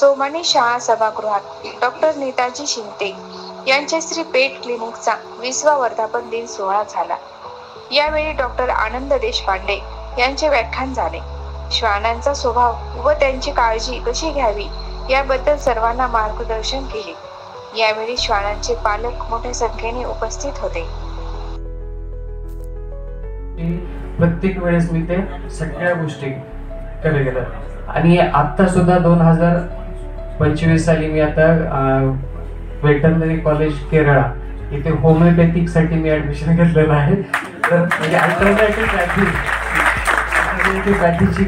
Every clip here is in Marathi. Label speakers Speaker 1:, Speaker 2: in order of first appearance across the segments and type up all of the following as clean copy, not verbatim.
Speaker 1: सोमानी शाळा सभागृहात डॉक्टर नेताजी शिंदे यांच्या श्री पेट क्लिनिकचा 20वा वर्धापन दिन सोहळा झाला। यावेळी डॉक्टर आनंद देशपांडे यांचे व्याख्यान झाले। श्वानांचा स्वभाव व त्यांची काळजी कशी घ्यावी याबद्दल सर्वांना मार्गदर्शन केले। यावेळी श्वानांचे पालक मोठ्या संख्येने उपस्थित होते।
Speaker 2: प्रत्येक वेळेस मी ते सगळ्या गोष्टी केल्या गेल्या आणि आता सुद्धा 2025 साली मी आता वेटरनरी कॉलेज केरळा इथे होमिओपॅथिक साठी मी ऍडमिशन घेतलेलं आहे। तर म्हणजे अल्टरनेटिव्ह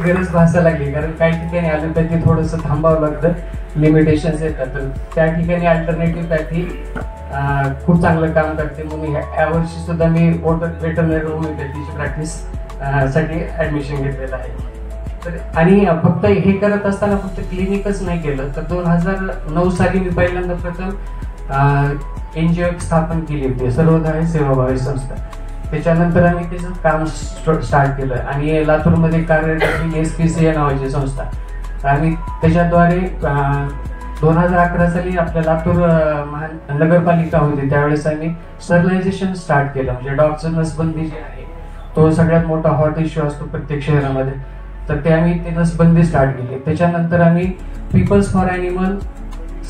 Speaker 2: गरज भासायला लागली, कारण काही ठिकाणी ॲलोपॅथी थोडंसं थांबावं लागतं, लिमिटेशन्स येतात, तर त्या ठिकाणी अल्टरनेटिव्ह पॅथी खूप चांगलं काम करते। म्हणून यावर्षी सुद्धा मी वेटरनरी होमिओपॅथीची प्रॅक्टिस साठी ऍडमिशन घेतलेलं आहे। तर आणि फक्त हे करत असताना फक्त क्लिनिकच नाही केलं, तर 2009 साली मी पहिल्यांदा प्रथम NGO स्थापन केली होती, सर्वोदय सेवाभावी संस्था। त्याच्यानंतर आम्ही त्याचं काम स्टार्ट केलं आणि लातूरमध्ये कार्यरत SPC या नावाची संस्था, आम्ही त्याच्याद्वारे 2011 साली आपल्या लातूर नगरपालिका होती त्यावेळेस आम्ही स्टरलायझेशन स्टार्ट केलं। म्हणजे डॉगचं नसबंदी जे आहे तो सगळ्यात मोठा हॉट इश्यू असतो प्रत्येक शहरामध्ये, तर ते आम्ही ते नसबंदी स्टार्ट केली। त्याच्यानंतर आम्ही पीपल्स फॉर ॲनिमल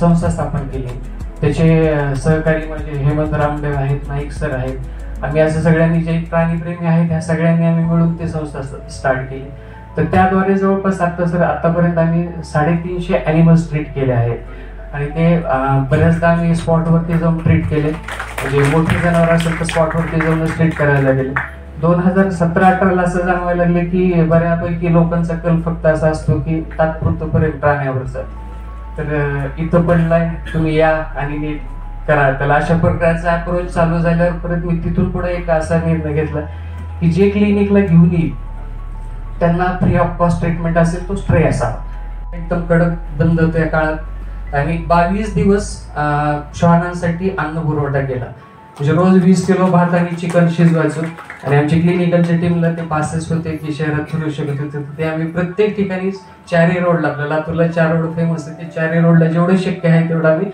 Speaker 2: संस्था स्थापन केली। त्याचे सहकारी म्हणजे हेमंत रामदेव आहेत, नाईक सर आहेत, आम्ही असं सगळ्यांनी जे प्राणीप्रेमी आहेत ह्या सगळ्यांनी आम्ही मिळून ते संस्था स्टार्ट केली। तर त्याद्वारे जवळपास आतापर्यंत आम्ही 350 ॲनिमल्स ट्रीट केले आहेत आणि ते बऱ्याचदा आम्ही स्पॉटवरती जाऊन ट्रीट केले, म्हणजे मोठी जनावर असेल तर स्पॉटवरती जाऊन ट्रीट करायला गेले। 2017-18 असं जाणवायला लागले की बऱ्यापैकी लोकांचा कल फक्त असा असतो की तात्पुरतं प्राण्यावरचा, तर इथं पडलाय तुम्ही या आणि नीट करा त्याला, अशा प्रकारचा अप्रोच चालू झाल्यावर परत मी तिथून पुढे एक असा निर्णय घेतला की जे क्लिनिकला घेऊन येईल त्यांना फ्री ऑफ कॉस्ट ट्रीटमेंट असेल तो स्ट्रे असावा। एकदम कडक बंद त्या काळात आम्ही 22 दिवस श्वानांसाठी अन्न पुरवठा केला, म्हणजे रोज 20 किलो भात आणि चिकन शिजवायचो आणि आमच्या क्लिनिकलच्या टीमला ते पासेस होते की शहरात फिरू शकत होते, ते आम्ही प्रत्येक ठिकाणी 4 रोडला, आपल्या लातूरला 4 रोड फेमस आहे, ते 4 रोडला जेवढे शक्य आहे तेवढं आम्ही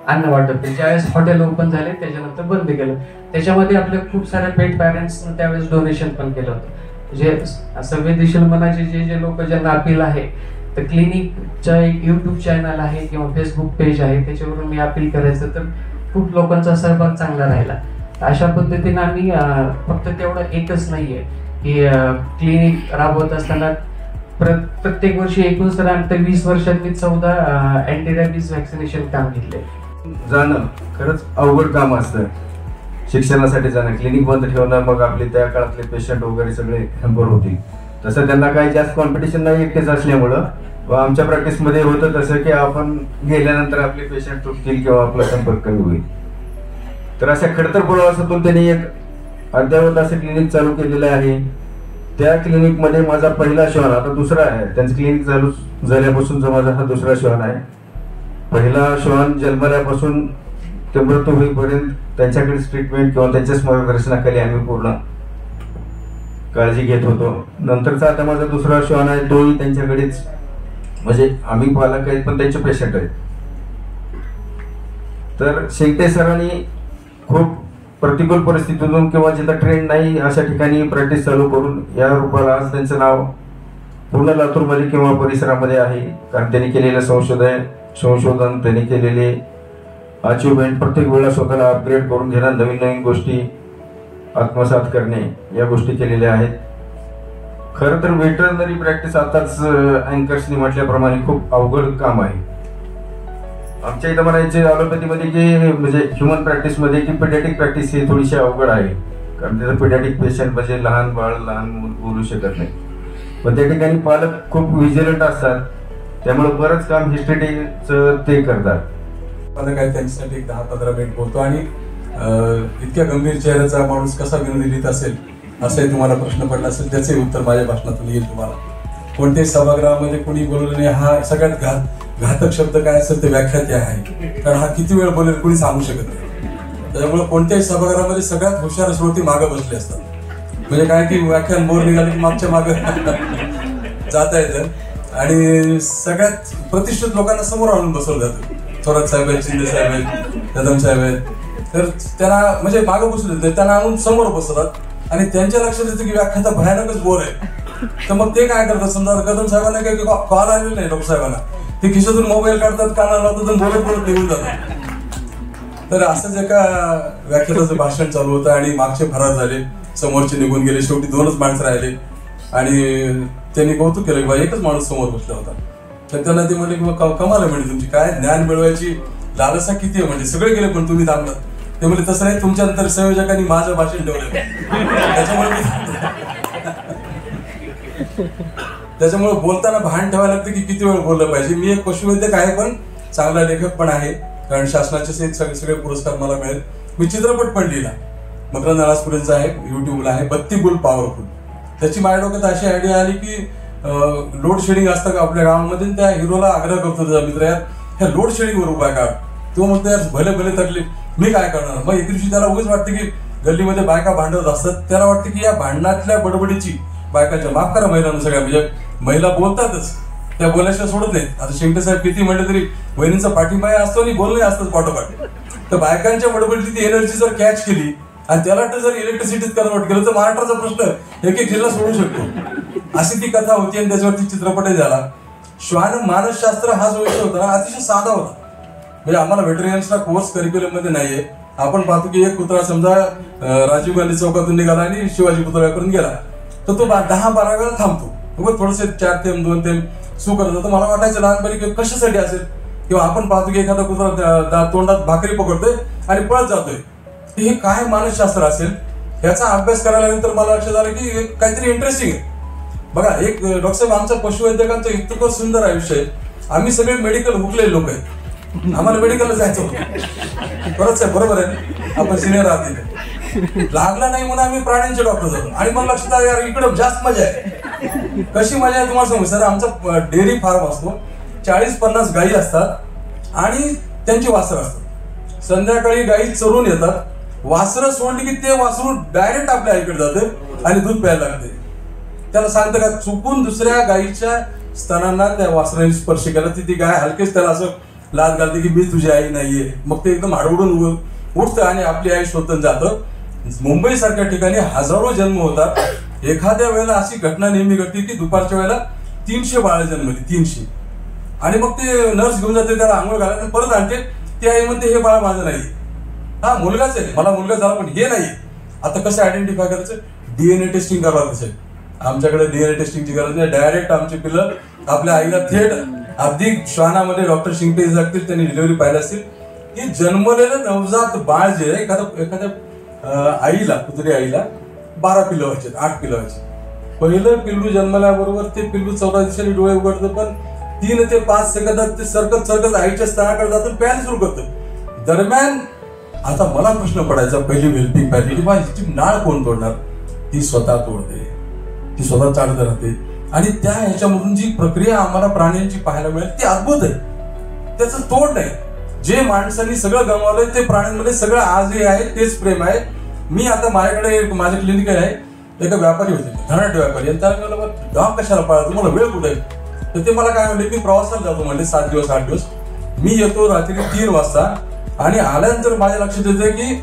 Speaker 2: अन्न वाटप केलं। ज्यावेळेस हॉटेल ओपन झाले त्याच्यानंतर बंद केलं। त्याच्यामध्ये आपल्या खूप साऱ्या पेट पॅरेंट्सनं त्यावेळेस डोनेशन पण केलं होतं। जे संवेदनशील मनाचे जे लोक ज्यांना अपील आहे, तर क्लिनिकच्या एक YouTube चॅनल आहे किंवा फेसबुक पेज आहे, त्याच्यावरून मी अपील करायचं, तर खूप लोकांचा सहभाग चांगला राहिला। अशा पद्धतीने आम्ही फक्त तेवढं एकच नाहीये की क्लिनिक राबवत असताना प्रत्येक वर्षी 20 वर्षात मी 14 अँटी रॅबीज व्हॅक्सिनेशन काम घेतले।
Speaker 3: जाणं खरंच अवघड काम असतं, शिक्षणासाठी जाणं, क्लिनिक बंद ठेवणं, मग आपले त्या काळातले पेशंट वगैरे सगळे हॅम्पर होतील, तसं त्यांना काही जास्त कॉम्पिटिशन नाही एकटेच असल्यामुळं आमच्या प्रॅक्टिसमध्ये होतं तसं की आपण गेल्यानंतर आपले पेशंट तुटतील किंवा आपला संपर्क कमी होईल। तर अशा खडतर प्रवासातून त्यांनी एक अद्यावत असं क्लिनिक चालू केलेलं आहे। त्या क्लिनिकमध्ये माझा पहिला श्वान, आता दुसरा आहे, त्यांचं क्लिनिक चालू झाल्यापासूनचा माझा हा दुसरा श्वान आहे। पहिला श्वान जन्मल्यापासून ते मृत्यू होईपर्यंत त्यांच्याकडे ट्रीटमेंट किंवा त्यांच्याच मार्गदर्शनाखाली आम्ही पूर्ण काळजी घेत होतो। नंतरचा आता माझा दुसरा श्वान आहे, तोही त्यांच्याकडेच, म्हणजे आम्ही पालक आहेत पण त्यांचे पेशंट आहेत। तर शिंदे सरांनी खूप प्रतिकूल परिस्थितीतून किंवा जिथं ट्रेंड नाही अशा ठिकाणी प्रॅक्टिस चालू करून या रूपाला आज त्यांचं नाव पूर्ण लातूरमध्ये किंवा परिसरामध्ये आहे, कारण त्यांनी केलेलं संशोधन त्यांनी केलेले अचिव्हमेंट, प्रत्येक वेळेला स्वतःला अपग्रेड करून घेणं, नवीन गोष्टी आत्मसात करणे, या गोष्टी केलेल्या आहेत। खरं तर वेटरनरी प्रॅक्टिस आताच अँकर्सनी म्हटल्याप्रमाणे खूप अवघड काम आहे। आमच्या इथं म्हणायचे ॲलोपॅथीमध्ये की म्हणजे ह्युमन प्रॅक्टिसमध्ये की पिडियाट्रिक प्रॅक्टिस ही थोडीशी अवघड आहे, कारण त्याचं पिडियाट्रिक पेशंट म्हणजे लहान बाळ, लहान मूल बोलू शकत नाही, पण त्या ठिकाणी पालक खूप विजिलंट असतात, त्यामुळे बरंच काम हिस्ट्रीचं ते करतात।
Speaker 4: पालक आहे त्यांच्यासाठी 10-15 मिनिट बोलतो आणि इतक्या गंभीर चेहऱ्याचा माणूस कसा विनोदी लिहित असेल असे तुम्हाला प्रश्न पडला असेल, त्याचे उत्तर माझ्या भाषणातून येईल तुम्हाला। कोणत्याही सभागृहामध्ये कोणी बोलवलं नाही, हा सगळ्यात घातक शब्द काय असेल ते व्याख्याते आहे, कारण हा किती वेळ बोलेल कोणी सांगू शकत नाही। त्यामुळे कोणत्याही सभागृहामध्ये सगळ्यात हुशार श्रोते मागे बसले असतात, म्हणजे काय की व्याख्यान बोर निघाले की मागच्या मागे जाता येतं। आणि सगळ्यात प्रतिष्ठित लोकांना समोर आणून बसवलं जातं. थोरात साहेब आहेत, शिंदे साहेब आहेत, कदम साहेब आहेत. तर त्यांना म्हणजे मागं बसू देते, त्यांना आणून समोर बसवतात आणि त्यांच्या लक्षात येतं की व्याख्याता भयानकच बोर आहे. तर मग ते काय करतात, समजा कदम साहेबांना काही कॉल आलेला नाही डॉक्टर साहेबांना, ते खिशातून मोबाईल काढतात, कानाला लावतात आणि बोलत बोलत निघून जातात. तर असंच एका व्याख्याताचं भाषण चालू होतं आणि मागचे फरार झाले, समोरचे निघून गेले, शेवटी 2च माणसं राहिले आणि त्यांनी कौतुक केलं की बाई एकच माणूस समोर बसला होता. तर त्यांना ते म्हणले की कमाल आहे म्हणजे तुमची, काय ज्ञान मिळवायची लालसा किती आहे, म्हणजे सगळे गेले पण तुम्ही थांबलात. ते म्हणजे तसं नाही, तुमच्या नंतर संयोजकांनी माझं भाषण ठेवलं. त्याच्यामुळे बोलताना भान ठेवायला लागतं की किती वेळ बोललं पाहिजे. मी एक पशुवैद्यक आहे पण चांगला लेखक पण आहे, कारण शासनाचे सगळे पुरस्कार मला मिळेल. मी चित्रपट पण लिहिला, मकरंद अनासपुरेंचा आहे, युट्यूबला आहे, बत्ती बुल पॉवरफुल. त्याची माझ्या डोक्यात अशी आयडिया आली की लोड शेडिंग असतं का आपल्या गावामध्ये, त्या हिरोला आग्रह करतो त्याचा मित्र, यार ह्या लोड शेडिंगवर उपाय काढ. तो म्हणतो यार भले भले तकलीफ, मी काय करणार. मग एक दिवशी त्याला उगाच वाटतं की गल्लीमध्ये बायका भांडत असतात, त्याला वाटतं की या भांडणातल्या बडबडीची बायकाच्या, माफ करा महिलांना सगळ्या, म्हणजे महिला बोलतातच, त्या बोलायच्या सोडत नाहीत. आता शिंदे साहेब किती म्हणले तरी वहिनींचा पाठिंबा असतो आणि बोलणे असतात पाठोपाठ. तर बायकांच्या बडबडीची ती एनर्जी जर कॅच केली आणि त्याला जर इलेक्ट्रिसिटीत कन्वर्ट केलं तर महाराष्ट्राचा प्रश्न एक जिल्हा सोडू शकतो. अशी ती कथा होती आणि त्याच्यावरती चित्रपटही झाला. श्वान मानसशास्त्र हा जो विषय होता ना, अतिशय साधा होता. म्हणजे आम्हाला वेटरनरीचा कोर्स करिक्युलम मध्ये नाहीये. आपण पाहतो की एक कुत्रा समजा राजीव गांधी चौकातून निघाला आणि शिवाजी पुतळ्यापर्यंत गेला, तर तो 10-12 वेळा थांबतो, थोडेसे 4 थेंब 2 थेंब सू करत होतं. मला वाटायचं लहानपणी की कशासाठी असेल, किंवा आपण पाहतो की एखादा कुत्रा तोंडात भाकरी पकडतोय आणि पळत जातोय, हे काय मानसशास्त्र असेल. याचा अभ्यास करायला नंतर मला लक्षात आलं की काहीतरी इंटरेस्टिंग आहे. बघा, एक डॉक्टर साहेब आमचं पशुवैद्यकांचं इतकं सुंदर आयुष्य आहे. आम्ही सगळे मेडिकल हुकलेले लोक आहेत, आम्हाला मेडिकलला जायचं होतं. खरंच आहे, बरोबर आहे, आपण सिनियर आहात. लागला नाही म्हणून आम्ही प्राण्यांचे डॉक्टर जातो आणि मग लक्षात आलं यार इकडं जास्त मजा आहे. कशी मजा आहे तुम्हाला सांगू सर, आमचा डेअरी फार्म असतो, 40-50 गायी असतात आणि त्यांची वासरं असतात. संध्याकाळी गायी चरून येतात, वासरं सोडली की ते वासरू डायरेक्ट आपल्या आईकडे जाते आणि दूध प्यायला लागते. त्याला सांगतं का चुकून दुसऱ्या गायीच्या स्तनांना त्या वासराने स्पर्श केला ती गाय हलकेच त्याला असं लाद घालते की मी तुझी आई नाहीये. मग ते एकदम हाडवडून उठतं आणि आपली आई शोधून जातं. मुंबई सारख्या ठिकाणी हजारो जन्म होतात. एखाद्या वेळेला अशी घटना नेहमी घडते की दुपारच्या वेळेला 300 बाळ जन्मली, 300. आणि मग ते नर्स घेऊन जाते, त्याला आंघोळ घालायला आणि परत आणते. ती आई म्हणते हे बाळ माझं नाही, हा मुलगाच आहे, मला मुलगा झाला पण हे नाही. आता कसं आयडेंटिफाय करायचं, डीएनए टेस्टिंग करावं लागतं. आमच्याकडे डीएनए टेस्टिंगची गरज नाही, डायरेक्ट आमची पिल्लं आपल्या आईला थेट अगदी श्वानामध्ये डॉक्टर शिंपे लागतील, त्यांनी डिलिव्हरी पाहिली असतील की जन्मलेलं नवजात बाळ जे आहे, एखाद्या आईला, कुत्री आईला 12 पिल्लं व्हायचे, 8 पिल्लं व्हायचे. पहिलं पिल्लू जन्मल्याबरोबर ते पिल्लू 14 दिवसांनी डोळे उघडतं, पण 3 ते 5 सेकंदात ते सरकत आईच्या स्तनाकडे जातं, प्यायला सुरू करतं. दरम्यान आता मला प्रश्न पडायचा, पहिली हेल्पिंग पाहिजे की बाईची नाळ कोण तोडणार. ती स्वतः तोडते, ती स्वतः चालत राहते. आणि त्या ह्याच्यामधून जी प्रक्रिया आम्हाला प्राण्यांची पाहायला मिळेल ती अद्भुत आहे, त्याचं तोड नाही. जे माणसांनी सगळं गमावलंय ते प्राण्यांमध्ये सगळं आजही आहे, तेच प्रेम आहे. मी आता माझ्याकडे माझे क्लिनिक आहे, एका व्यापारी होते, धनाढ्य व्यापारी, आणि त्याला म्हणलं डॉग कशाला पाळा, तुम्हाला वेळ कुठे आहे. तर ते मला काय म्हणले, मी प्रवासाला जातो म्हणले 7 दिवस 8 दिवस, मी येतो रात्री 3 वाजता आणि आल्यानंतर माझ्या लक्षात येतं की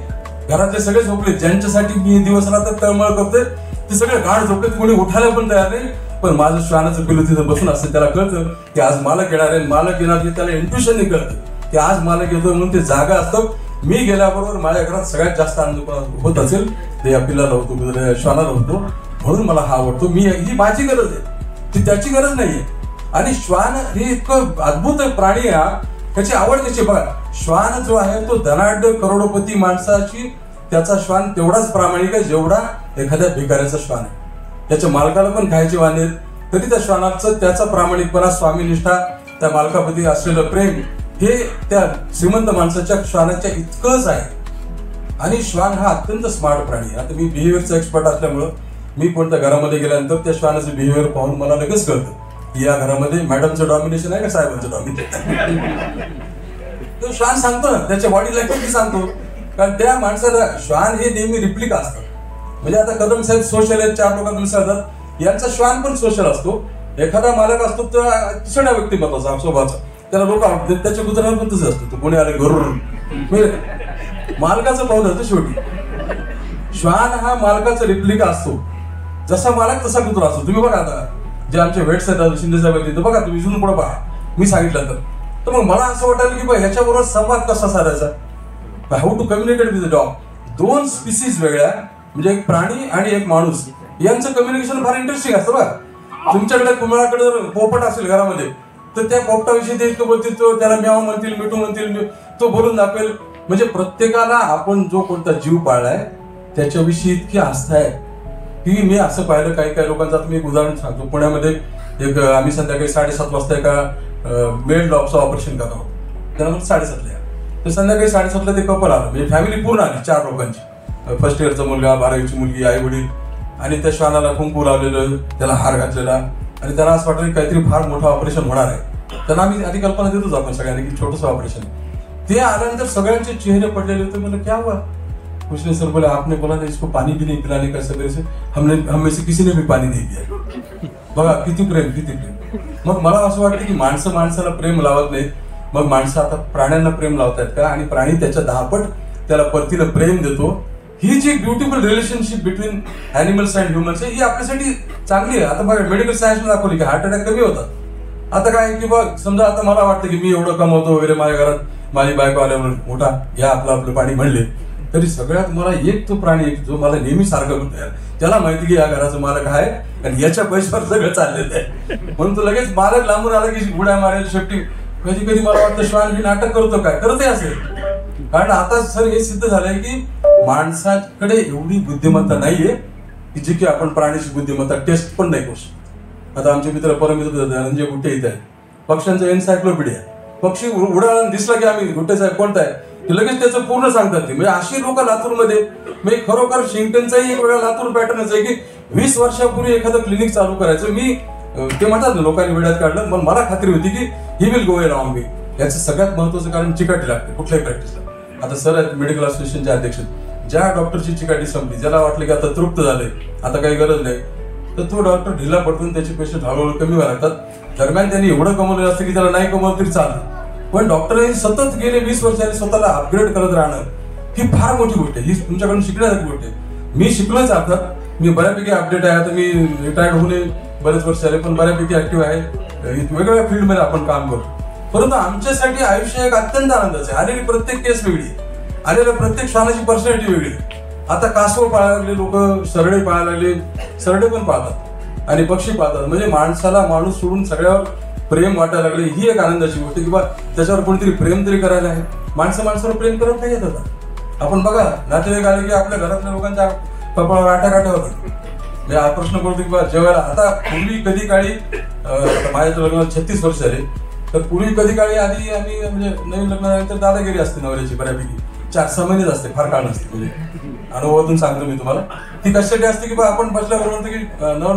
Speaker 4: घरातले सगळे झोपले, ज्यांच्यासाठी मी दिवस रात्र तळमळ करते ते सगळे गाढ झोपलेत, कोणी उठायला पण तयार नाही. पण माझं श्वानाचं पिल्लू तिथं बसून असतं, त्याला कळतं की आज मालक येणार आहे, मालक येणार, त्याला इंट्युशनने कळतं की आज मालक येतो म्हणून ते जागा असतं. मी गेल्याबरोबर माझ्या घरात सगळ्यात जास्त आनंद होत असेल ते या पिल्लाला होतो, श्वानाला होतो, म्हणून मला हा आवडतो. ही माझी गरज आहे, ती त्याची गरज नाहीये. आणि श्वान हे इतकं अद्भुत प्राणी आहे, त्याची आवड कशी बघा. श्वान जो आहे तो धनाढ्य करोडोपती माणसाची त्याचा श्वान तेवढाच प्रामाणिक आहे जेवढा एखाद्या भिकाऱ्याचा श्वान आहे. त्याच्या मालकाला पण खायचे वाणे, तरी त्या श्वानाचं त्याचा प्रामाणिकपणा, स्वामीनिष्ठा, त्या मालकाप्रती असलेलं प्रेम हे त्या श्रीमंत माणसाच्या श्वानाच्या इतकंच आहे. आणि श्वान हा अत्यंत स्मार्ट प्राणी आहे. आता मी बिहेवियरचा एक्सपर्ट असल्यामुळं मी कोणत्या घरामध्ये गेल्यानंतर त्या श्वानाचं बिहेवियर पाहून मला लगेच कळतं की या घरामध्ये मॅडमचं डॉमिनेशन आहे का साहेबांचं डॉमिनेशन. तो श्वान सांगतो ना, त्याच्या बॉडी लँग्वेज सांगतो, कारण त्या माणसाला श्वान हे नेहमी रिप्लिका असतात. म्हणजे आता कदम साहेब सोशल आहेत, 4 लोकांत मिसळतात, यांचा श्वान पण सोशल असतो. एखादा मालक असतो तर तिसऱ्या व्यक्तिमत्वाचा स्वभावाचा, त्याला लोक आवडतात, त्याच्या कुत्र्याला पण तसं असतं, तो कोणी आले घरून मालकाचं पाऊल असतं शेवटी. श्वान हा मालकाचा रिप्लिका असतो, जसा मालक तसा कुत्रा असतो. तुम्ही बघा आता जे आमचे वेट्स आहेत शिंदे साहेब आहेत, बघा तुम्ही इथून पुढे पहा, मी सांगितलं तर मग मला असं वाटायला की ह्याच्याबरोबर संवाद कसा साधायचा, how to communicate with dog. दोन स्पीसीज वेगळ्या, म्हणजे एक प्राणी आणि एक माणूस, यांचं कम्युनिकेशन फार इंटरेस्टिंग असतं बघा. तुमच्याकडे कुणाकडे जर पोपट असेल घरामध्ये तर त्या पोपटाविषयी ते इतकं बोलतील, तो त्याला म्याव म्हणतील, मिठू म्हणतील, तो बोलून दाखवेल. म्हणजे प्रत्येकाला आपण जो कोणता जीव पाळलाय त्याच्याविषयी इतकी आस्था आहे की मी असं पाहिलं काही लोकांचं. आता मी एक उदाहरण सांगतो. पुण्यामध्ये एक आम्ही संध्याकाळी 7:30 वाजता एका मेल डॉगचं ऑपरेशन करत आहोत. त्यानंतर 7:30 या तर संध्याकाळी 7:30 ते कपल आलं, म्हणजे फॅमिली पूर्ण आली 4 लोकांची. फर्स्ट इयरचा मुलगा, 12वीची मुलगी, आई वडील, आणि त्या श्वानाला कुंकू लावलेलं, त्याला हार घातलेला, आणि त्याला असं वाटलं की काहीतरी फार मोठं ऑपरेशन होणार आहे. त्यांना आम्ही आधी कल्पना देतोच आपण सगळ्यांनी की छोटंसं ऑपरेशन. ते आल्यानंतर सगळ्यांचे चेहरे पडलेले होते. मला क्या हुआ? कुछ नहीं सर. बोले आपने बोला था इसको पानी भी नहीं पिलाने का, सवेरे से हम में से किसी ने भी पानी नहीं पिया. बघा किती प्रेम, किती प्रेम. मग मला असं वाटतं की माणसं माणसाला प्रेम लावत नाहीत, मग माणसं आता प्राण्यांना प्रेम लावतात का, आणि प्राणी त्याच्या 10 पट त्याला परतीनं प्रेम देतो. ही जी beautiful relationship between animals and humans ही आपल्यासाठी चांगली आहे. आता बघा मेडिकल सायन्समध्ये दाखवली की हार्ट अटॅक कमी होतात. आता काय की बघ समजा आता मला वाटतं की मी एवढं कमवतो वगैरे, माझ्या घरात माझी बायको आल्यावर मोठा या आपलं पाणी म्हणले, तरी सगळ्यात मला एक तो प्राणी जो मला नेहमी सारखं करतो, त्याला माहिती की या घराचं मालक आहे आणि याच्या पैशावर सगळं चाललेलं आहे, म्हणून तो लगेच मालक लांबून आला की उड्या मारेल शेपटी. कधी कधी मला वाटतं श्वान ही नाटक करतो काय, करते असेल. कारण आता सर हे सिद्ध झालंय की माणसाकडे एवढी बुद्धिमत्ता नाहीये की जी की आपण प्राण्याची बुद्धिमत्ता टेस्ट पण नाही करू शकतो. आता आमचे मित्र परमित्र धनंजय गुट्टे इथे आहे, पक्ष्यांचं एन्सायक्लोपीडिया. पक्षी उडाला दिसला की आम्ही गुट्टे साहेब कोणता आहे की लगेच त्याचं पूर्ण सांगतात ते. म्हणजे अशी लोक लातूरमध्ये, म्हणजे खरोखर शिंक्टनचाही एक वेळा लातूर पॅटर्नच आहे की 20 वर्षापूर्वी एखादं क्लिनिक चालू करायचं. मी ते म्हणतात ना लोकांनी वेळात काढलं, पण मला खात्री होती की he will go A long वे. याचं सगळ्यात महत्वाचं कारण चिकाटी लागते कुठल्याही प्रॅक्टिसला. आता सर आहेत मेडिकल असोसिएशनचे अध्यक्ष, ज्या डॉक्टरची चिकाटी संपली, ज्याला वाटलं की आता तृप्त झालंय, आता काही गरज नाही, तर तो डॉक्टर ढिला पडून त्याचे पेशंट हळूहळू कमी व्हायला लागतात. दरम्यान त्यांनी एवढं कमवलेलं असतं की त्याला नाही कमवलं तरी चालतं. पण डॉक्टरही सतत गेले 20 वर्षांनी स्वतःला अपग्रेड करत राहणं ही फार मोठी गोष्ट आहे. ही तुमच्याकडून शिकण्यासारखी गोष्ट आहे. मी शिकलोच अर्थात, मी बऱ्यापैकी अपडेट आहे. आता मी रिटायर्ड होऊन बरेच वर्ष आले, पण बऱ्यापैकी ऍक्टिव्ह आहे. वेगवेगळ्या फील्डमध्ये आपण काम करतो. परंतु आमच्यासाठी आयुष्य एक अत्यंत आनंदाचं आहे. आलेली प्रत्येक केस वेगळी, आलेल्या प्रत्येक श्वानाची पर्सनॅलिटी वेगळी. आता कासव पाळायला लागले लोक, सरडे पाळायला लागले, सरडे पण पाळतात आणि पक्षी पाळतात. म्हणजे माणसाला माणूस सोडून सगळ्यावर प्रेम वाटायला लागले, ही एक आनंदाची गोष्ट की बा त्याच्यावर कोणीतरी प्रेम तरी करायला आहे. माणसं माणसावर प्रेम करत नाही येत. आता आपण बघा नातेवाईक आले की आपल्या घरातल्या लोकांच्या कपाळावर आट्या होतात. म्हणजे हा प्रश्न करतो की बा जेवायला, आता पूर्वी कधी काळी माझ्या लग्नाला 36 वर्ष झाले, तर पूर्वी कधी काळी आधी आम्ही म्हणजे नवीन लग्न झाल्यानंतर दादागिरी असते नवऱ्याची बऱ्यापैकी 4-6 महिनेच असते, फार काळ नसते. म्हणजे अनुभवातून सांगतो मी तुम्हाला. ती कशासाठी असते की बा आपण बसल्यावर म्हणतो की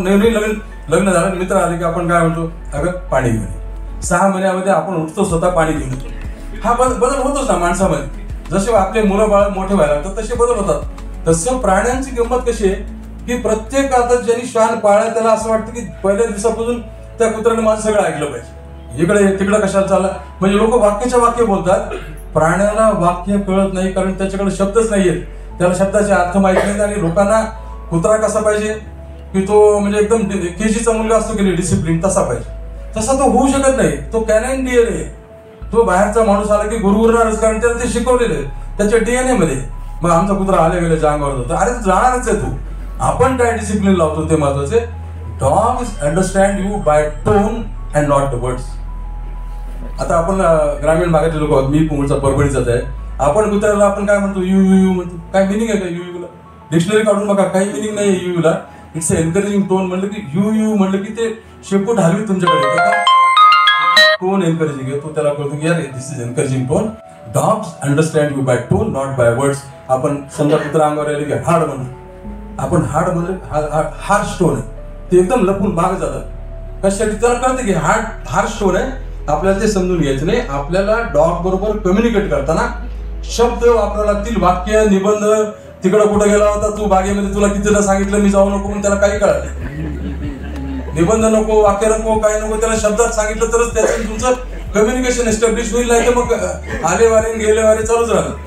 Speaker 4: नवीन लग्न झालं, मित्र आले की आपण काय म्हणतो, अगं पाणी घेऊन ये. 6 महिन्यामध्ये आपण उठतो स्वतः पाणी घेऊन येतो. हा बदल होतोच ना माणसामध्ये. जसे आपले मुलं बाळ मोठे व्हायला लागतात तसे बदल होतात. तसं प्राण्यांची गंमत कशी आहे की प्रत्येक आता ज्यांनी श्वान पाळला त्याला असं वाटतं की पहिल्या दिवसापासून त्या कुत्र्याने माझं सगळं ऐकलं पाहिजे. इकडे तिकडे कशाला चालला, म्हणजे लोक वाक्याच्या वाक्य बोलतात. प्राण्याला वाक्य कळत नाही कारण त्याच्याकडे शब्दच नाहीयेत, त्याला शब्दाचे अर्थ माहित नाहीत. आणि लोकांना कुत्रा कसा पाहिजे की तो म्हणजे एकदम केजीचा मुलगा असतो की नाही डिसिप्लिन, तसा पाहिजे. तसा तो होऊ शकत नाही. तो कॅनाईन डीएनए, तो बाहेरचा माणूस आला की गुरगुरणारच, कारण त्याला ते शिकवलेले त्याच्या डीएनए मध्ये. मग आमचा कुत्रा आले गेल्याच्या अंगावर होतो, अरे तू जाणारच आहे. तू आपण काय डिसिप्लिन लावतो ते महत्वाचे. Dogs understand you by tone and not the words. आता आपण ग्रामीण भागातले लोक आहोत, मी पुढचा परभणीचाच आहे. आपण कुत्र्याला आपण काय म्हणतो, यू यू म्हणतो. काय मिनिंग आहे का यू यूला? डिक्शनरी काढून बघा, काही मिनिंग नाही यू यूला. It's encouraging tone. म्हणलं की यू यू म्हणलं की ते शेपूट हलवी तुमच्याकडे येतं का, टोन एनकरेजिंग आहे. तो त्याला कळतो की यार this is encouraging tone. Dogs understand you by tone not by words. आपण समजा कुत्रा अंगावर आले की हार्ड म्हणतो, आपण हार्ड म्हणलं हार्श टोन आहे, ते एकदम लपून मागे जातात. कशासाठी? त्याला कळतं की हार्श टोन आहे, आपल्याला ते समजून घ्यायचं नाही. आपल्याला डॉग बरोबर कम्युनिकेट करताना शब्द वापरावे लागतील, वाक्य निबंध. तिकडं कुठं गेला होता तू बागेमध्ये, तुला कितीदा सांगितलं मी जाऊ नको, म्हणून त्याला काही कळत नाही. निबंध नको, वाक्य नको, काय नको, त्याला शब्दात सांगितलं तरच त्याचं तुमचं कम्युनिकेशन एस्टॅब्लिश होईल, नाही तर मग आले वारे गेले वारे चालूच राहणार.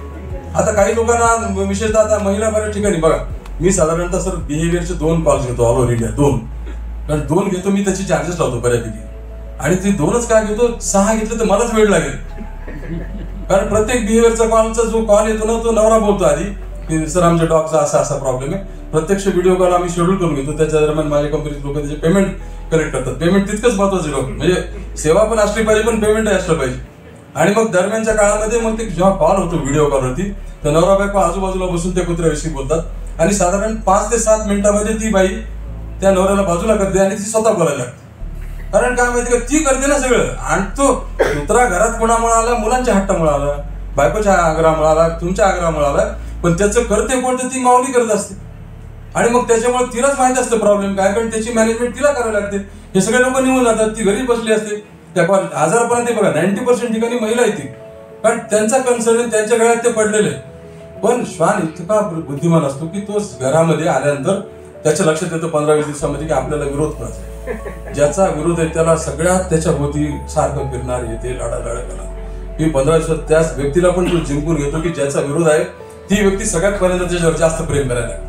Speaker 4: आता काही लोकांना विशेषतः आता महिला बऱ्याच ठिकाणी बघा, मी साधारणतः सर बिहेवियरचे 2 कॉल्स घेतो ऑल ओव्हर इंडिया, 2, कारण 2 घेतो मी, त्याची चार्जेस लावतो बऱ्यापैकी. आणि ते 2च काय घेतो, 6 घेतलं तर मलाच वेळ लागेल, कारण प्रत्येक बिहेवियरचा कॉलचा जो कॉल येतो ना, तो नवरा बोलतो आधी की सर आमच्या डॉगचा असा प्रॉब्लेम आहे. प्रत्यक्ष व्हिडिओ कॉल आम्ही शेड्यूल करून घेतो, त्याच्या दरम्यान माझ्या कंपनीचे लोक त्याचे पेमेंट कलेक्ट करतात. पेमेंट तितकंच महत्वाचं डॉक्टर, म्हणजे सेवा पण असली पाहिजे पण पेमेंटही असलं पाहिजे. आणि मग दरम्यानच्या काळामध्ये मग ते जेव्हा कॉल होतो व्हिडिओ कॉलवरती, तर नवरा बायको आजूबाजूला बसून त्या कुत्र्याविषयी बोलतात, आणि साधारण 5 ते 7 मिनिटांमध्ये ती बाई त्या नवऱ्याला बाजूला करते आणि ती स्वतः बोलायला लागते. कारण काय माहिती का, ती करते ना सगळं, आणि तो कुत्रा घरात कोणामुळे आला, मुलांच्या हट्टामुळे आला, बायकोच्या आग्रहामुळे आला, तुमच्या आग्रहामुळे आला, पण त्याचं करते कोणतं, ती माऊली करत असते. आणि मग त्याच्यामुळे तिलाच माहित असतं प्रॉब्लेम काय, कारण त्याची मॅनेजमेंट तिला करावी लागते. हे सगळे लोक निघून जातात, ती घरी बसली असते. त्या आजारपणात बघा 90% ठिकाणी महिला येते, कारण त्यांचा कन्सर्न त्यांच्या गळ्यात ते पडलेले. पण श्वान इतका बुद्धिमान असतो की तो घरामध्ये आल्यानंतर त्याच्या लक्षात येतं 15-20 दिवसामध्ये की आपल्याला विरोध करायचा आहे. ज्याचा विरोध आहे त्याला सगळ्यात त्याच्या भोवती सारखं फिरणार, येते लाडालाड करणार. मी 15 दिवसात त्याच व्यक्तीला पण तो जिंकून घेतो की ज्याचा विरोध आहे ती व्यक्ती सगळ्यात पर्यंत त्याच्यावर जास्त प्रेम करायला लागते.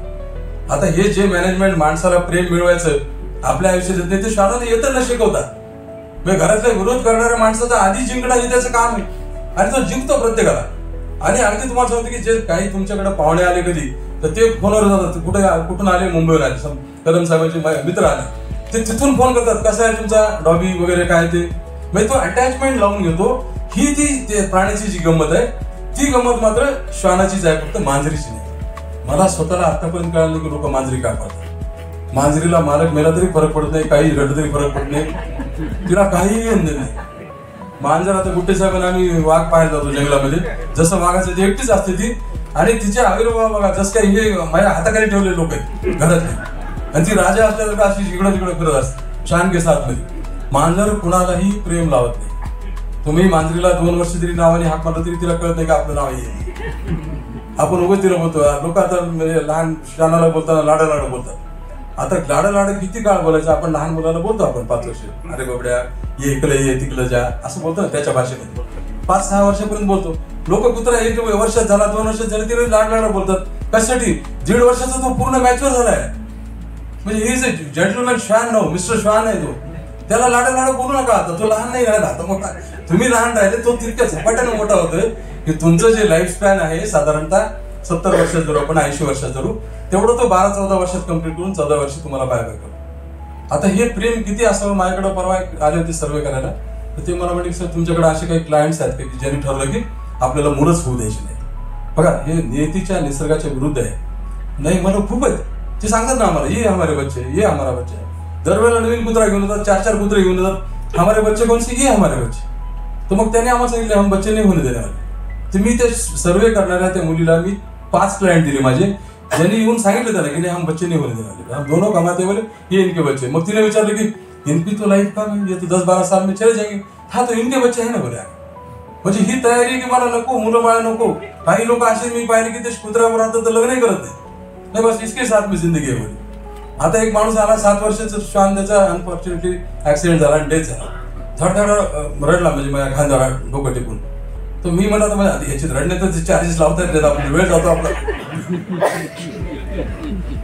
Speaker 4: आता हे जे मॅनेजमेंट माणसाला प्रेम मिळवायचं आपल्या आयुष्यात येत नाही, ते श्वानाला येतं ना शिकवतात. घरातला विरोध करणाऱ्या माणसाचा आधी जिंकणं हे त्याचं काम आहे, आणि तो जिंकतो प्रत्येकाला. आणि अगदी तुम्हाला सांगतो की जे काही तुमच्याकडे पाहुणे आले कधी, तर ते फोनवर जातात, कुठून आले, मुंबईवर आले, कदम साहेबांचे मित्र आले, ते तिथून फोन करतात, कसा आहे तुमचा डॉगी वगैरे काय ते, म्हणजे तो अटॅचमेंट लावून घेतो. ही ती प्राण्याची जी गंमत आहे, ती गंमत मात्र श्वानाचीच आहे, फक्त मांजरीची नाही. मला स्वतःला आतापर्यंत कळलं की लोक मांजरी का पाळतात. मांजरीला मालक मेला तरी फरक पडत नाही, काही रडलं तरी फरक पडत नाही, तिला काहीही अंदाज नाही. मांजर आता गुट्टे साहेबांना आम्ही वाघ पाहायला जातो जंगलामध्ये, जसं वाघाचं ती एकटीच असते ती, आणि तिचे आविर्भाव बघा जसं काही हे माझ्या हाताखाली ठेवलेले लोक आहेत घरातले, आणि ती राजा असल्यासारखं अशी इकडं तिकडं फिरत असते शान के साथ मध्ये. मांजर कुणालाही प्रेम लावत नाही. तुम्ही मांजरीला 2 वर्ष तरी नावाने हाक मारलं तरी तिला कळत नाही का आपलं नाव आहे. आपण उभं तिला बोलतो. लोक आता म्हणजे लहान शानाला बोलताना लाडालाड बोलतात. आता लाडालाड किती काळ बोलायचं, आपण लहान मुलाला बोलतो आपण 5 वर्ष, अरे बाबड्या ये इकडे ये तिकडे जा असं बोलतो ना त्याच्या भाषेमध्ये. 5-6 वर्षापर्यंत बोलतो. लोक कुत्रा 1 वर्षात झाला, 2 वर्षात झाले तरी लाड बोलतात. कशासाठी? 1.5 वर्षाचा तो पूर्ण मॅच्युअर झालाय, म्हणजे ही इज अ जेंटलमॅन श्वान, नो मिस्टर श्वान आहे तो. त्याला लाड बोलू नका. आता तो लहान नाही राहिला, आता मोठा. तुम्ही लहान राहिले, तो तितक्या झपाट्याने मोठा होतोय की तुमचं जे लाईफ स्पॅन आहे साधारणतः 70 वर्षात जरू, आपण 80 वर्षात जरू, तेवढं तो 12-14 वर्षात कम्प्लीट करून 14 वर्षी तुम्हाला बाय बाय करू. आता हे प्रेम किती असावं. माझ्याकडे परवा आले होते सर्वे करायला, तर ते मला म्हटले सर तुमच्याकडे असे काही क्लायंट्स आहेत की ज्यांनी ठरवलं की आपल्याला मुलंच होऊ द्यायची नाही. बघा हे नियतीच्या निसर्गाच्या विरुद्ध आहे. नाही मला खूप आहेत ते सांगतात ना आम्हाला, ये हमारे बच्चे, ये हमारा बच्चा. दरवेळेला नवीन कुत्रा घेऊन येतात, 4-4 कुत्रे घेऊन येतात, हमारे बच्चे कोणसे, ये हमारे बच्चे. तर मग त्याने आम्हाला सांगितलं हम बच्चे नाही होणे देणार. तर मी ते सर्वे करणाऱ्या त्या मुलीला मी 5 क्लायंट दिले माझे, ज्यांनी येऊन सांगितलं त्याला की नाही हम बच्चे नहीं होने देना, हम दोनों कमाते बोले ये इनके बच्चे. मग तिने विचारलं की इनकी तो लाईफ का ये तो 10-12 साल में चले जाएंगे. हा तो इनके बच्चे आहे ना बोले. म्हणजे ही तयारी की मला नको, मुलं बाळा नको. काही लोक असे मी पाहिले की ते कुत्र्यावर राहतात तर लग्नही करत नाही, बस इसके साथ में जिंदगी आहे बोले. आता एक माणूस आला 7 वर्षाचा श्वान, त्याचा अनफॉर्च्युनेटली ऍक्सिडेंट झाला आणि डेथ झाला. धडधड रडला, म्हणजे माझ्या खांद्यावर डोकं टिकून. तर मी म्हणत म्हणजे याची रडण्याचे चार्जेस लावता येत आपण वेळ जातो आपला.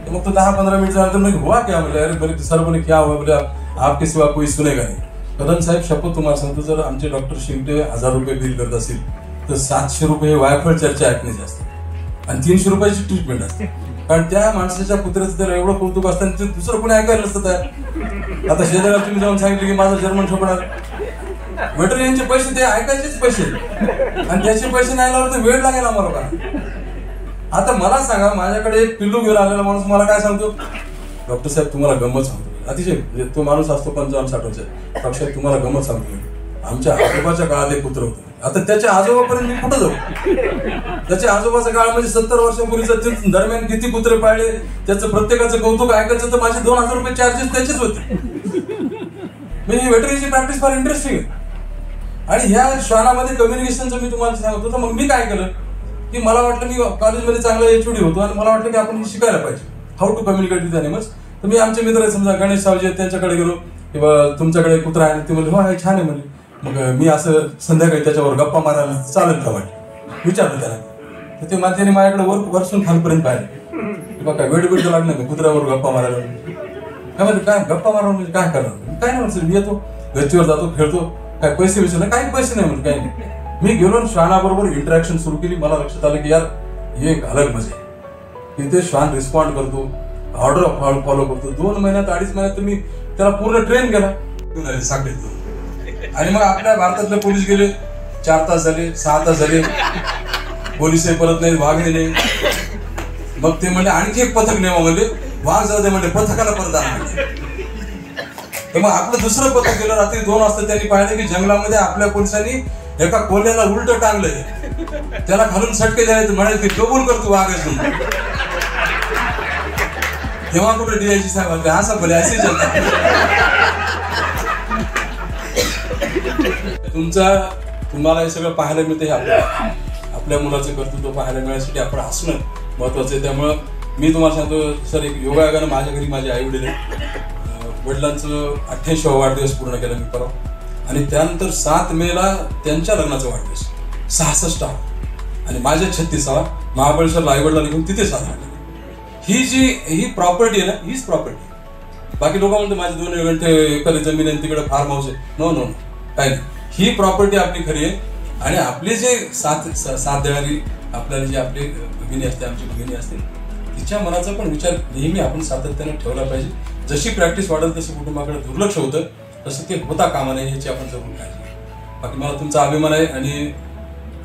Speaker 4: मग तो 10-15 मिनिट झाला तर मग हुआ क्या बोले, अरे बोले सर बोले क्या हुआ, बोले आपके सिवा कोई सुनेगा नहीं. कदम साहेब शपथ तुम्हाला सांगतो, जर आमचे डॉक्टर शिंगटे 1000 रुपये बिल करत असेल तर 700 रुपये वायफळ चर्चा ऐकण्याची असते आणि 300 रुपयाची ट्रीटमेंट असते. कारण त्या माणसाच्या कुत्र्याचं त्याला एवढं कौतुक असतं ते दुसरं कोणी ऐकायला नसतं तयार. आता शेजाऱ्याला तुम्ही जाऊन सांगितलं की माझं जर्मन ठोकणार, वेटरनरीचे पैसे ते ऐकायचेच पैसे, आणि त्याचे पैसे नाही लावले तर वेळ लागेल आम्हाला का. आता मला सांगा, माझ्याकडे एक पिल्लू घेऊन आलेला माणूस मला काय सांगतो, डॉक्टर साहेब तुम्हाला गंमत सांगतो. अतिशय तो माणूस असतो 55-60 वर्ष. डॉक्टर साहेब तुम्हाला गंमत सांगतो, आमच्या आजोबाच्या काळात एक कुत्रं होतं. आता त्याच्या आजोबापर्यंत मी कुठं जाऊ. त्याच्या आजोबाचा काळ म्हणजे 70 वर्षापूर्वीचा. दरम्यान किती कुत्रे पाळले, त्याचं प्रत्येकाचं कौतुक ऐकायचं तर माझे 2000 रुपये चार्जेस त्याचेच होते. म्हणजे वेटरनरीची प्रॅक्टिस फार इंटरेस्टिंग आहे. आणि ह्या श्वानामध्ये कम्युनिकेशनचं मी तुम्हाला सांगतो. तर मग मी काय केलं की मला वाटलं मी कॉलेजमध्ये चांगला HOD होतो आणि मला वाटलं की आपण शिकायला पाहिजे how to communicate with animals. तर मी आमचे मित्र समजा गणेश सावजी त्यांच्याकडे गेलो. किंवा तुमच्याकडे कुत्रा आहे, ते म्हणले हो आहे छान आहे म्हणले. मग मी असं संध्याकाळी त्याच्यावर गप्पा मारायला चालेल का वाटलं, विचारलं त्याला. तर ते त्याने माझ्याकडे वरसून खालपर्यंत पाहिलं. बघा काय वेळ लागणार का कुत्र्यावर गप्पा मारायला. काय म्हणते काय गप्पा मारा म्हणजे काय करणार, काय नाही म्हणतो, मी येतो गच्चीवर जातो खेळतो, काय पैसे विचारले, काही पैसे नाही म्हणून काही नाही. मी गेलो श्वानाबरोबर इंटरॅक्शन सुरू केली. मला लक्षात आलं की यार हे एक अलग मजा आहे. तिथे श्वान रिस्पॉन्ड करतो, ऑर्डर फॉलो करतो. 2 महिन्यात 2.5 महिन्यात तुम्ही त्याला पूर्ण ट्रेन केला साखळीत. आणि मग आपल्या भारतातले पोलीस गेले, 4 तास झाले, 6 तास झाले, पोलीसही परत नाही, वाघ नाही. मग ते म्हणले आणखी एक पथक नेवा म्हणले, वाघ जाऊ दे म्हणले, पथकाला परत आणा. तर मग आपलं दुसरं पथक गेलं. रात्री 2 वाजता त्यांनी पाहिलं की जंगलामध्ये आपल्या पोलिसांनी एका कोल्ह्याला उलट टांगलंय. त्याला खालून सटके द्यायचं, म्हणाले की कबूल करतो वाघ असून. तेव्हा कुठे डीआयजी साहेब हा बोले असे तुम्हाला हे सगळं पाहायला मिळते. आपल्या मुलाचं कर्तृत्व पाहायला मिळण्यासाठी आपण हसणं महत्वाचं आहे. त्यामुळं मी तुम्हाला सांगतो सर, एक योगायोगानं माझ्या घरी माझे आई वडील वडिलांचं 88वा वाढदिवस पूर्ण केला मी परवा. आणि त्यानंतर 7 मेला त्यांच्या लग्नाचा वाढदिवस 66 आणि माझ्या 36वा महाबळेश्वरला आई वडिलांना घेऊन तिथे साजरा केला. ही प्रॉपर्टी आहे ना, हीच प्रॉपर्टी. बाकी लोक म्हणतात माझे 2 घंटे एखादी जमीन आहे तिकडे फार्म हाऊस आहे. नो नो काही नाही. ही प्रॉपर्टी आपली खरी आहे. आणि आपले जे साथ देणारी आपल्याला जी आपली भगिनी असते, आमची भगिनी असते, तिच्या मनाचा पण विचार नेहमी आपण सातत्याने ठेवला पाहिजे. जशी प्रॅक्टिस वाढेल तसं कुटुंबाकडे दुर्लक्ष होतं, तसं ते होता कामा नये याची आपण जरूर काळजी. बाकी मला तुमचा अभिमान आहे. आणि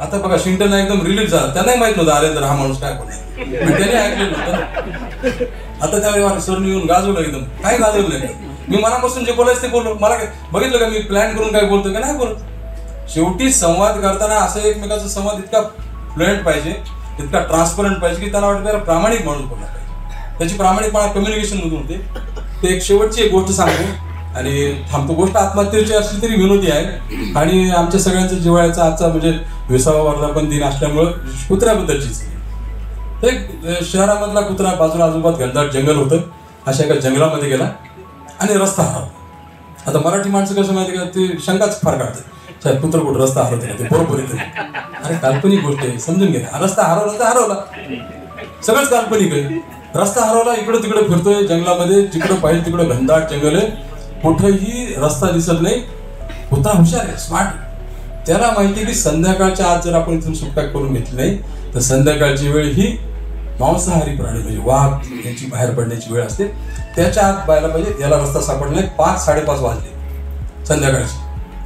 Speaker 4: आता बघा शिंटन एकदम रिलीफ झाला, त्यांनाही माहित नव्हतं अरे हा माणूस काय बोलतो, त्याने ऐकलेलं नव्हतं. आता त्यावेळी सरनी येऊन गाजवलं, एकदम काय गाजवलं नाही. मी मनापासून जे बोलायचं ते बोललो. मला काय बघितलं का मी प्लॅन करून काय बोलतो का नाही बोलत. शेवटी संवाद करताना असं एकमेकाचा संवाद इतका फ्लुएंट पाहिजे, इतका ट्रान्सपरंट पाहिजे की त्यांना वाटतं प्रामाणिक माणूस बोलला पाहिजे. त्याची प्रामाणिकपणा कम्युनिकेशन मधून होते. ते एक शेवटची एक गोष्ट सांगतो आणि थांबतो. गोष्ट आत्महत्येची असली तरी विनोदी आहे. आणि आमच्या सगळ्यांचा जिव्हाळ्याचा आजचा म्हणजे 20वा वर्धापन दिन असल्यामुळं कुत्र्याबद्दलचीच. एक शहरामधला कुत्रा, बाजूला आजूबाजूला घनदाट जंगल होतं. अशा एका जंगलामध्ये गेला आणि रस्ता हरवला. आता मराठी माणसं कसं माहिती का, ते शंकाच फार काढतात, साहेब कुत्र कुठं रस्ता हरवते का, ते बरोबर येते. अरे काल्पनिक गोष्ट आहे, समजून घ्या. रस्ता हरवला तर हरवला, सगळंच काल्पनिक आहे. रस्ता हरवला, इकडं तिकडे फिरतोय जंगलामध्ये, जिकडं पाहिजे तिकडं घनदाट जंगल आहे, कुठेही रस्ता दिसत नाही. कुत्रा हुशार आहे, स्मार्ट. त्याला माहिती की संध्याकाळच्या आत जर आपण इथून सुटका करून घेतली नाही तर संध्याकाळची वेळ ही मांसाहारी प्राणी म्हणजे वाघ यांची बाहेर पडण्याची वेळ असते. त्याच्या आत पाहायला पाहिजे. याला रस्ता सापडला नाही. 5-5:30 वाजले संध्याकाळची.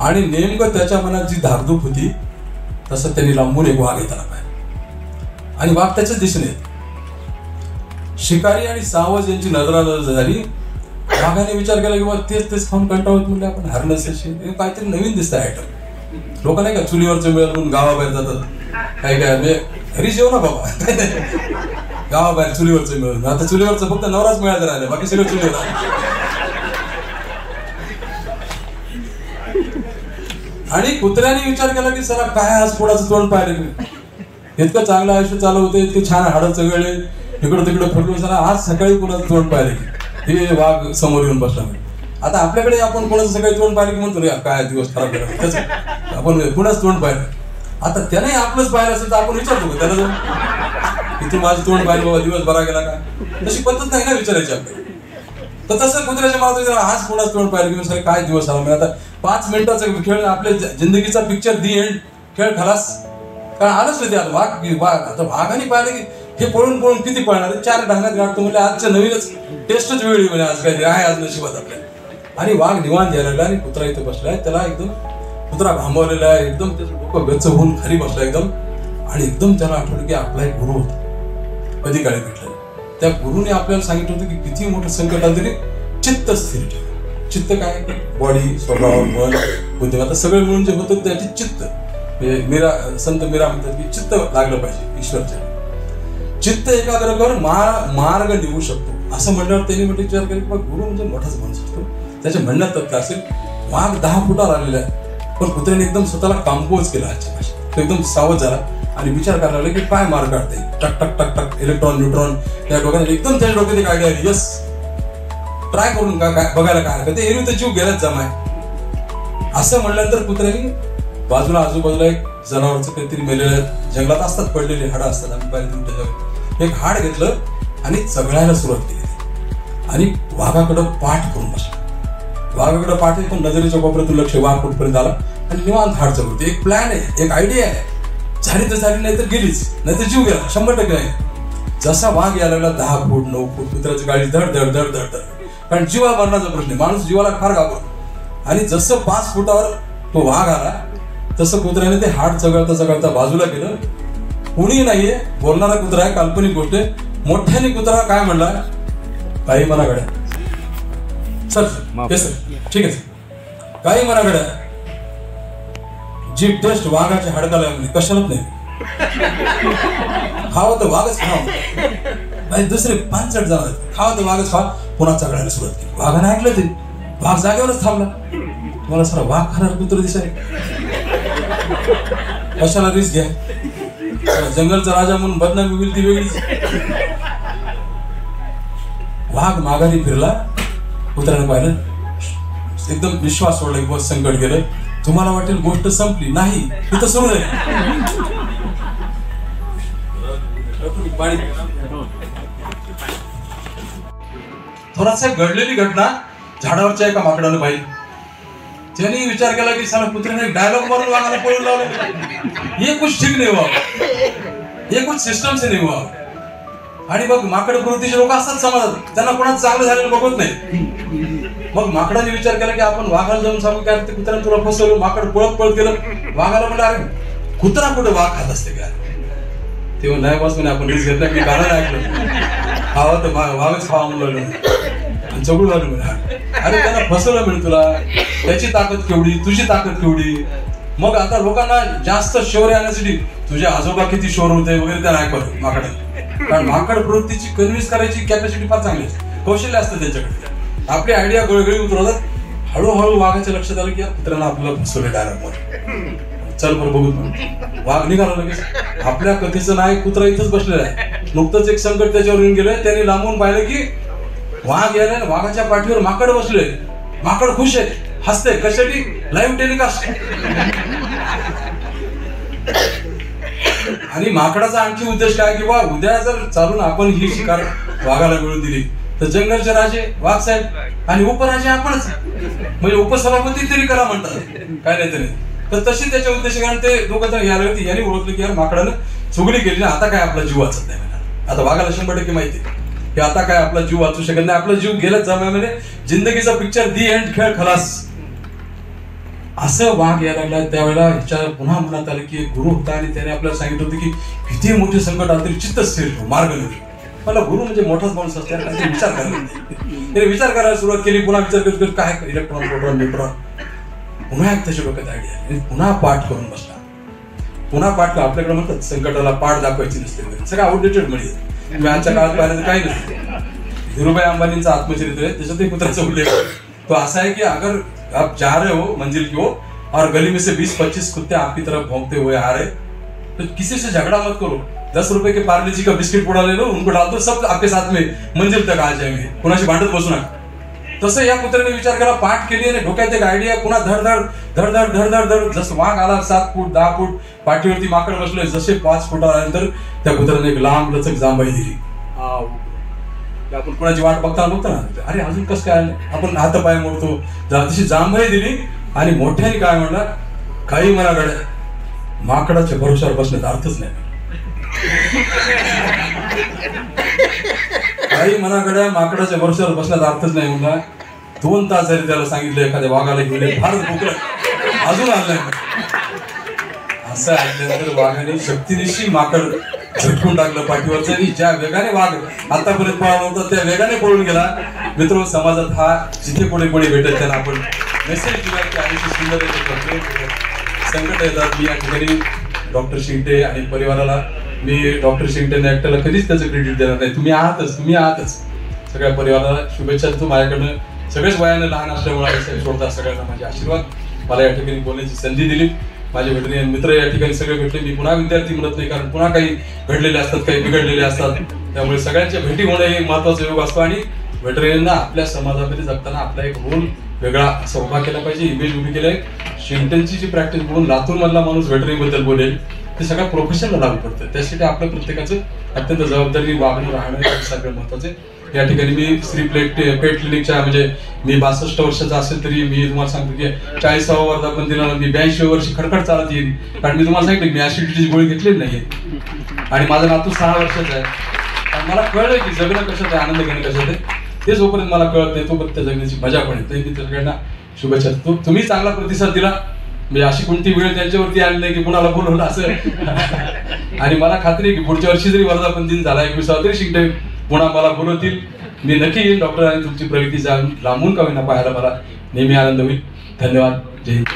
Speaker 4: आणि नेमकं त्याच्या मनात जी धाकधूक होती तसं त्यांनी लांबून एक वाघ येताना पाहिला आणि वाघ त्याच्याच दिशेने येत. शिकारी आणि सावज यांची नजरानजर झाली. वाघाने विचार केला की बाबा तेच खाऊन कंटाळत म्हणले आपण हरणं काहीतरी नवीन दिसतं आयटम. लोक नाही का चुलीवरचं मिळून गावाबाहेर जातात, काय म्हणजे घरी जेव ना बाबा, गावाबाहेर चुलीवरचं मिळून. आता चुलीवरचं फक्त नवराच मिळायचं राहिलं, बाकी सगळं चुलीवर. आणि कुत्र्याने विचार केला की सरा काय आज पोळाचं तोंड पाहिलं की इतकं चांगलं आयुष्य चालू होतं, इतके छान हाडं चगळे, इकडं तिकडं फिरलो, सरा आज सकाळी कोणाचं तोंड पाहिलं की हे वाघ समोर येऊन बसला. आता आपल्याकडे आपण कोणाचं सकाळी तोंड पाहिलं की म्हणतो रे काय दिवस खराब केला, त्याच आपण कुणाच तोंड पाहिलं. आता त्याने आपलंच पाहिलं असेल तर आपण विचारतो का त्याला जाऊन इथून माझं तोंड पाहिलं बाबा दिवस बरा गेला का, तशी पद्धत नाही ना विचारायची आपल्याला. तर तसं कुत्र्याच्या मागे आज कोणाच तोंड पाहिलं की सर काय दिवस आला. आता 5 मिनिटाचा खेळ, आपल्या जिंदगीचा पिक्चर दी एंड, खेळ खलास. कारण आलंच नाही ते वाघ. आता वाघाने पाहिलं की हे पळून पळून किती पळणार, 4 ढांगात गाठतो म्हणजे आजच्या नवीनच टेस्टच वेळी म्हणजे आज काहीतरी आहे आज नशिबात आपल्या. आणि वाघ निवांत यायला लागला आणि कुत्रा इथं बसलाय. त्याला एकदम कुत्रा भांबवलेला आहे, एकदम त्याचं डोकं गच्च होऊन खाली बसला एकदम. आणि एकदम त्याला आठवलं की आपला एक गुरु होता अधिकारी भेटला. त्या गुरुने आपल्याला सांगितलं होतं की किती मोठं संकट आलं तरी चित्त स्थिर ठेवा. चित्त काय, बॉडी, स्वभाव, मन, बुद्धी, आता सगळं मिळून जे होतं त्याचे चित्त. संत मीरा म्हणतात की चित्त लागलं पाहिजे ईश्वरच्या. चित्त एकाग्र कर मार्ग निवू शकतो असं म्हणल्यावर त्यांनी मोठे विचार केले की गुरु म्हणजे मोठाच माणूस असतो. त्याच्या म्हणण्यात तथ्य असेल. वाघ 10 फुटावर आलेला आहे पण कुत्र्याने एकदम स्वतःला कंपोज केला आजच्या भाषेत. तो एकदम सावध झाला आणि विचार करायला लागला की काय मार्ग काढता येईल. टक टक टक टक इलेक्ट्रॉन न्यूट्रॉन त्या डोक्यात एकदम त्याच्या डोक्यात एक आयडिया आली. यस ट्राय करून बघायला काय हरकत, एरवी तर जीव गेलाच जमाय. असं म्हणल्यानंतर कुत्र्याने बाजूला आजूबाजूला एक जनावरचं काहीतरी मेलेलं जंगलात असतात पडलेली हाडं असतात, आम्ही पाहिजे त्याच्यावर एक हाड घेतलं आणि चघळायला सुरुवात केली आणि वाघाकडं पाठ करून बसला. वाघाकडं पाठ आहे पण नजरेच्या कोपऱ्यातून लक्ष वाघ कुठपर्यंत आला आणि निवांत हाड चढवते. एक प्लॅन आहे, एक आयडिया आहे. झाली तर झाली, नाही तर गेलीच, नाही तर जीव गेला 100% आहे. जसा वाघ यायला लागला 10 फूट 9 फूट कुत्र्याची गाडी धड धड धड धड धड, कारण जीवा मरणाचा प्रश्न आहे, माणूस जीवाला फार घाबरतो. आणि जसं 5 फुटावर तो वाघ आला तसं कुत्र्याने ते हाड चघळता चघळता बाजूला केलं. कुणी नाहीये, बोलणारा कुत्रा आहे, काल्पनिक गोष्ट आहे. मोठ्याने कुत्रा काय म्हणला, काही मना गड्या सर, ठीक आहे सर, काही मना गड्या, जी टेस्ट वाघाच्या हाडकाला कशालाच नाही, खावं तर वाघच खावं, दुसरे 5 जाणार खावं तर वाघच खा. पुन्हा चघळायला सुरुवात केली. वाघाने ऐकलं ते, वाघ जागेवरच थांबला. तुम्हाला सर वाघ खाणार कुत्र दिसाय, कशाला रिस्क घ्या, जंगलचा राजा म्हणून बदनामी होईल ती वेगळीच. वाघ माघारी फिरला. कुत्र्याने पाहिलं, एकदम विश्वास सोडला की बस संकट गेलं. तुम्हाला वाटेल गोष्ट संपली, नाही, तिथं सुरू आहे. थोडासा घडलेली घटना झाडावरच्या एका माकडानं पाहिली. त्याने विचार केला की साला कुत्र्याने डायलॉग मारून वाघाला पळून लावलं, हे कुछ ठीक नाही व्हावं, हे कुछ सिस्टम से नाही व्हावं. आणि मग माकड प्रवृत्तीचे लोक असतात समाजात, त्यांना कोणाचं चांगलं झालेलं बघत नाही. मग माकडाने विचार केला की आपण वाघाला जाऊन सांगू काय ते कुत्र्याने तुला फसवलं. माकड पळत पळत गेलं. वाघाला म्हणलं, अरे कुत्रा कुठं वाघ खात असते काय? तेव्हा नाही बस म्हणे, आपण रिस्क घेतला की गाणं ऐकलं, खावं तर वाघच खावा म्हणलं, जगू लागलं म्हणे. अरे त्यांना फसवलं म्हणे तुला, त्याची ताकद केवढी, तुझी ताकद केवढी. मग आता लोकांना जास्त शौर्य आणण्यासाठी तुझे आजोबा किती शौर्य होते वगैरे त्यांना ऐकवलं माकडाने. कारण माकड प्रवृत्तीची कन्व्हिन्स करायची कॅपॅसिटी फार चांगली असते, कौशल्य असतं त्यांच्याकडे. आपली आयडिया गळगळी उतरवतात. हळूहळू वाघाच्या लक्षात आलं की या कुत्र्याला आपल्याला फसवलं डायलॉग मध्ये, चल बरं बघू. वाघ निघाला लगेच. आपल्या कथेचं नाही, कुत्रा इथंच बसलेला आहे. नुकतंच एक संकट त्याच्यावर येऊन गेलंय. त्याने लांबून पाहिलं की वाघ यायला, वाघाच्या पाठीवर माकड बसले. माकड खुश आहे, हसते. कशासाठी? Live telecast. आणि माकडाचा आणखी उद्देश काय की बा उद्या जर चालून आपण ही शिकार वाघाला मिळून दिली तर जंगलचे राजे वाघ साहेब आणि उपराजे आपणच, म्हणजे उपसभापती तरी करा म्हणतात, काय नाही तरी. तर तशी त्याच्या उद्देशाने ते दोघं जण यायला होते. यांनी ओळखलं की यार माकडानं चुगली केली ना, आता काय आपला जीव वाचत नाही. आता वाघाला 100% माहिती की आता काय आपला जीव वाचू शकत नाही, आपला जीव गेलाच जमायमध्ये. जिंदगीचा पिक्चर दी एंड, खेळ खलास. असं वाघ यायला लागला. त्यावेळेला ह्याच्या पुन्हा मनात आलं की एक गुरु होता आणि त्याने आपल्याला सांगितलं होतं की किती मोठे संकट आलं तरी चित्त स्थिर ठेव, मार्ग निवड. मला गुरु म्हणजे मोठाच माणूस असतात, विचार करायला. त्याने विचार करायला सुरुवात केली. पुन्हा विचार करत काय इलेक्ट्रॉन प्रोटॉन न्यूट्रॉन, पुन्हा एक त्याच्या डोक्यात आयडिया. पुन्हा पाठ करून बसला. पुन्हा पाठ, आपल्याकडे म्हणतात संकटाला पाठ दाखवायची नसते, सगळं आउटडेटेड म्हणजे. तुम्ही आजच्या काळात पाहिलं तर काही नसते. धीरूभाई अंबानींचं आत्मचरित्र आहे, त्याच्यातही कुत्र्याचा उल्लेख. तो असा आहे की अगर आप जा रहे हो मंजिल की ओर और गली में से 20-25 कुत्ते आपकी तरफ भौंकते हुए आ रहे, तो किसी से झगड़ा मत करो. 10 रुपए के पार्ले जी का बिस्किट पुडा ले लो, उनको डाल दो, सब आपके साथ में मंजिल तक आ जाएंगे. कुणाशी भांडत बसू नका. तसं या कुत्र्याने विचार केला, पाठ केली आणि डोक्यात एक आयडिया. पुन्हा धडधड धडधड धडधड धड. जसं वाघ आला 7 फूट 10 फूट पाठीवरती माकड बसले. जसे 5 फुट आल्यानंतर त्या कुत्र्याने एक लांब लचक जांभई दिली. आपण कुणाची वाट बघता ना, अरे अजून कसं काय, आपण हात पाय मोडतो. तशी जांभई दिली आणि मोठ्याने काय म्हणला, काही मला गड्या माकडाच्या भरोशावर बसण्यात अर्थच नाही. काही मना गड्या माकडाच्या भरोशावर बसण्यात अर्थच नाही म्हणला. 2 तास जरी त्याला सांगितलं एखाद्या वाघाला गेले, फारच भुकलं, अजून आलं नाही. असं ऐकल्यानंतर वाघाने शक्तीनिशी माकड झटकून टाकलं पाठीवरचं आणि ज्या वेगाने वाघ आतापर्यंत पळाला होता त्या वेगाने पळून गेला. मित्र, समाजात हा जिथे कोणी कोणी भेटत त्यांना आपण मेसेज दिला की आयुष्य सुंदर संकट येतात. मी या ठिकाणी डॉक्टर शिंगटे आणि परिवाराला, मी डॉक्टर शिंगटे आणि ऍक्टरला कधीच त्याचं क्रेडिट देणार नाही. तुम्ही आहातच. सगळ्या परिवाराला शुभेच्छा देतो माझ्याकडनं. सगळेच वयाने लहान असल्यामुळे सोडता सगळ्यांना माझे आशीर्वाद. मला या ठिकाणी बोलण्याची संधी दिली. माझे भेटले मित्र या ठिकाणी सगळे भेटले. मी पुन्हा विद्यार्थी म्हणत नाही, कारण पुन्हा काही घडलेले असतात, काही बिघडलेले असतात. त्यामुळे सगळ्यांच्या भेटी होणं हे महत्वाचा योग असतो. आणि वेटरनरीना आपल्या समाजामध्ये जगताना आपला एक रोल वेगळा असा उभा केला पाहिजे, इमेज उभी केली आहे. शिंटेंची जी प्रॅक्टिस बघून लातूर मधला माणूस वेटरनरीबद्दल बोलेल ते सगळ्या प्रोफेशनला लागू पडतं. त्यासाठी आपल्या प्रत्येकाचं अत्यंत जबाबदारी वागणं राहणं हे सगळं महत्वाचं आहे. या ठिकाणी मी श्री पेट क्लिनिकच्या म्हणजे मी 62 वर्षाचा असेल तरी मी तुम्हाला सांगतो की 40वा वर्धापन दिनाला मी 82 वर्षी खडखड चालत येईल. कारण मी तुम्हाला सांगितलं मी ऍसिडिटीची गोळी घेतलेली नाही आणि माझा नातू 6 वर्षाचा आहे. आणि मला कळलं की जगणं कशात आहे, आनंद घेणं कशात आहे. ते जोपर्यंत मला कळत नाही तोपर्यंत त्या जगण्याची मजा पण येते. मी सगळ्यांना शुभेच्छा. तुम्ही चांगला प्रतिसाद दिला, म्हणजे अशी कोणती वेळ त्यांच्यावरती आली नाही की कुणाला बोलवलं असं. आणि मला खात्री आहे की पुढच्या वर्षी जरी वर्धापन दिन झाला 21वा तरी शिंदे पुन्हा मला बोलवतील. मी नक्की येईन डॉक्टर आणि तुमची प्रगती लांबून का होईना पाहायला मला नेहमी आनंद होईल. धन्यवाद. जय हिंद.